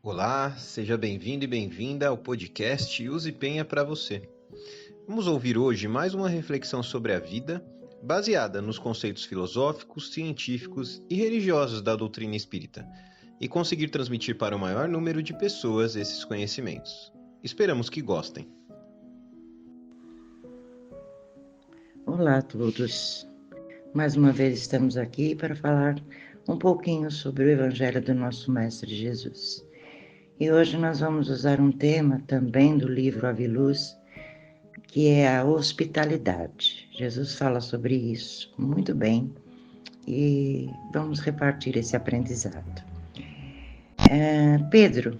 Olá, seja bem-vindo e bem-vinda ao podcast Use Penha para você. Vamos ouvir hoje mais uma reflexão sobre a vida, baseada nos conceitos filosóficos, científicos e religiosos da doutrina espírita, e conseguir transmitir para o maior número de pessoas esses conhecimentos. Esperamos que gostem. Olá a todos. Mais uma vez estamos aqui para falar um pouquinho sobre o Evangelho do nosso Mestre Jesus. E hoje nós vamos usar um tema também do livro Aviluz, que é a hospitalidade. Jesus fala sobre isso muito bem e vamos repartir esse aprendizado. Pedro,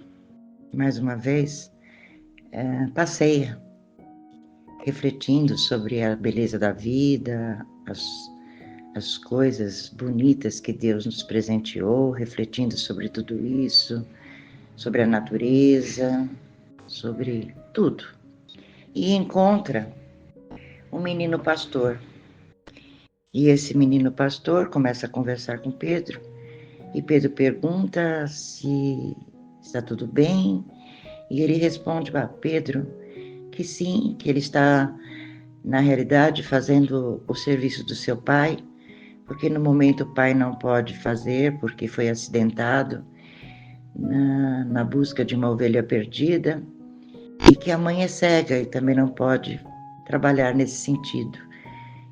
mais uma vez, passeia, refletindo sobre a beleza da vida, as coisas bonitas que Deus nos presenteou, refletindo sobre tudo isso, sobre a natureza, sobre tudo. E encontra um menino pastor. E esse menino pastor começa a conversar com Pedro, e Pedro pergunta se está tudo bem, e ele responde para Pedro que sim, que ele está, na realidade, fazendo o serviço do seu pai, porque no momento o pai não pode fazer, porque foi acidentado na busca de uma ovelha perdida, e que a mãe é cega e também não pode trabalhar nesse sentido.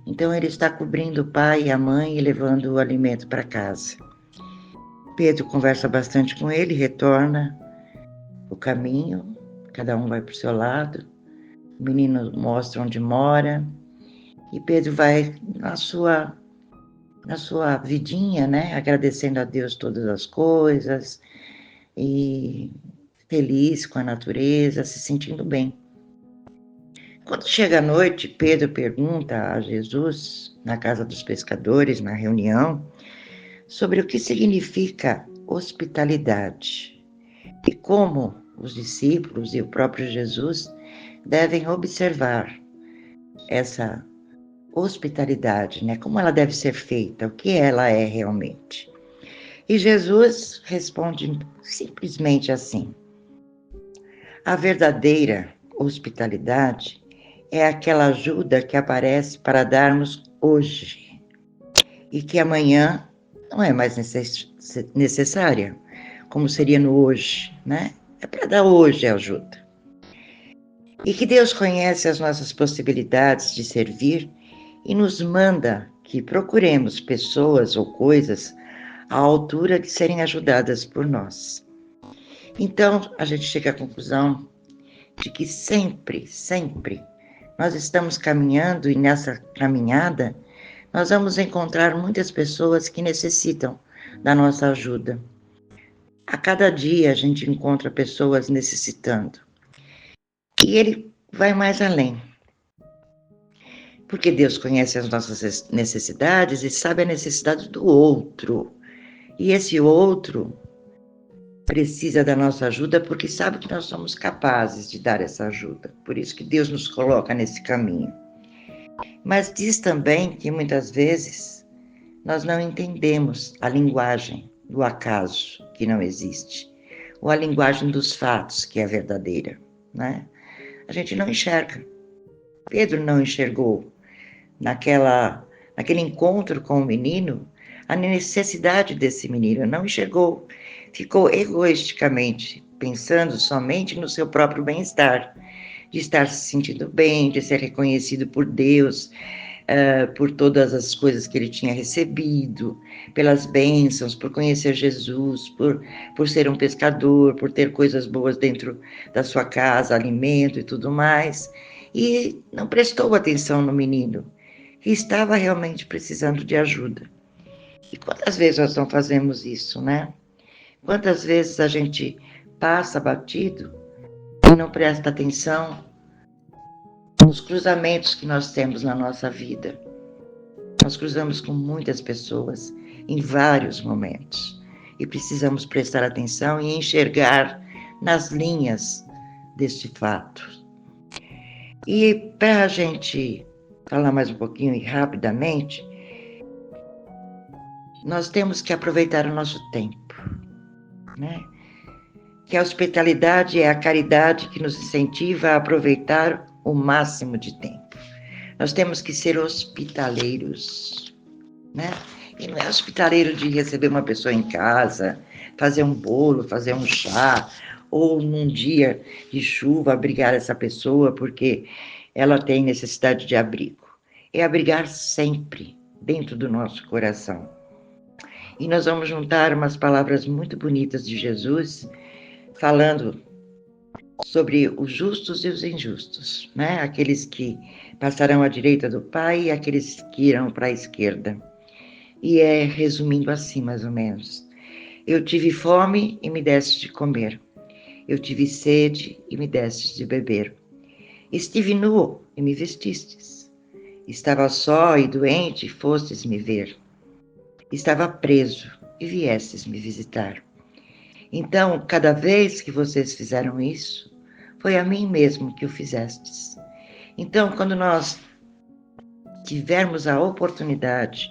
Então ele está cobrindo o pai e a mãe e levando o alimento para casa. Pedro conversa bastante com ele, retorna o caminho, cada um vai para o seu lado, o menino mostra onde mora, e Pedro vai na sua vidinha, né, agradecendo a Deus todas as coisas, e feliz com a natureza, se sentindo bem. Quando chega a noite, Pedro pergunta a Jesus, na casa dos pescadores, na reunião, sobre o que significa hospitalidade e como os discípulos e o próprio Jesus devem observar essa hospitalidade, né? Como ela deve ser feita, o que ela é realmente. E Jesus responde simplesmente assim: a verdadeira hospitalidade é aquela ajuda que aparece para darmos hoje e que amanhã não é mais necessária, como seria no hoje, né? É para dar hoje a ajuda. E que Deus conhece as nossas possibilidades de servir e nos manda que procuremos pessoas ou coisas à altura de serem ajudadas por nós. Então, a gente chega à conclusão de que sempre nós estamos caminhando, e nessa caminhada nós vamos encontrar muitas pessoas que necessitam da nossa ajuda. A cada dia a gente encontra pessoas necessitando. E ele vai mais além. Porque Deus conhece as nossas necessidades e sabe a necessidade do outro. E esse outro precisa da nossa ajuda porque sabe que nós somos capazes de dar essa ajuda. Por isso que Deus nos coloca nesse caminho. Mas diz também que muitas vezes nós não entendemos a linguagem do acaso, que não existe, ou a linguagem dos fatos, que é verdadeira, né? A gente não enxerga. Pedro não enxergou naquele encontro com o menino a necessidade desse menino, não enxergou. Ficou egoisticamente pensando somente no seu próprio bem-estar, de estar se sentindo bem, de ser reconhecido por Deus, por todas as coisas que ele tinha recebido, pelas bênçãos, por conhecer Jesus, por ser um pescador, por ter coisas boas dentro da sua casa, alimento e tudo mais, e não prestou atenção no menino, que estava realmente precisando de ajuda. E quantas vezes nós não fazemos isso, né? Quantas vezes a gente passa batido e não presta atenção nos cruzamentos que nós temos na nossa vida. Nós cruzamos com muitas pessoas em vários momentos e precisamos prestar atenção e enxergar nas linhas deste fato. E para a gente falar mais um pouquinho e rapidamente, nós temos que aproveitar o nosso tempo, né? que a hospitalidade é a caridade que nos incentiva a aproveitar o máximo de tempo. Nós temos que ser hospitaleiros, né? E não é hospitaleiro de receber uma pessoa em casa, fazer um bolo, fazer um chá, ou num dia de chuva abrigar essa pessoa porque ela tem necessidade de abrigo. É abrigar sempre dentro do nosso coração. E nós vamos juntar umas palavras muito bonitas de Jesus, falando sobre os justos e os injustos, né? Aqueles que passarão à direita do Pai e aqueles que irão para a esquerda. E resumindo assim, mais ou menos. Eu tive fome e me deste de comer. Eu tive sede e me destes de beber. Estive nu e me vestistes. Estava só e doente e fostes me ver. Estava preso e viestes me visitar. Então, cada vez que vocês fizeram isso, foi a mim mesmo que o fizestes. Então, quando nós tivermos a oportunidade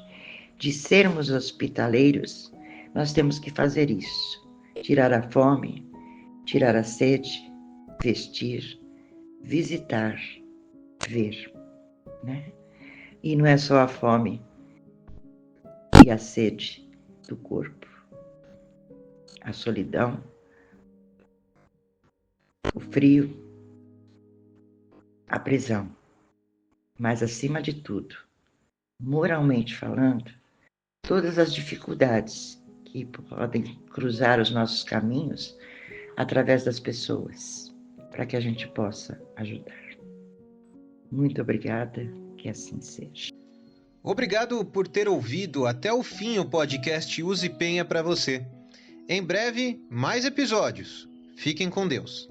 de sermos hospitaleiros, nós temos que fazer isso. Tirar a fome, tirar a sede, vestir, visitar, ver, né? E não é só a fome e a sede do corpo, a solidão, o frio, a prisão, mas acima de tudo, moralmente falando, todas as dificuldades que podem cruzar os nossos caminhos através das pessoas, para que a gente possa ajudar. Muito obrigada, que assim seja. Obrigado por ter ouvido até o fim o podcast Use Penha para você. Em breve, mais episódios. Fiquem com Deus.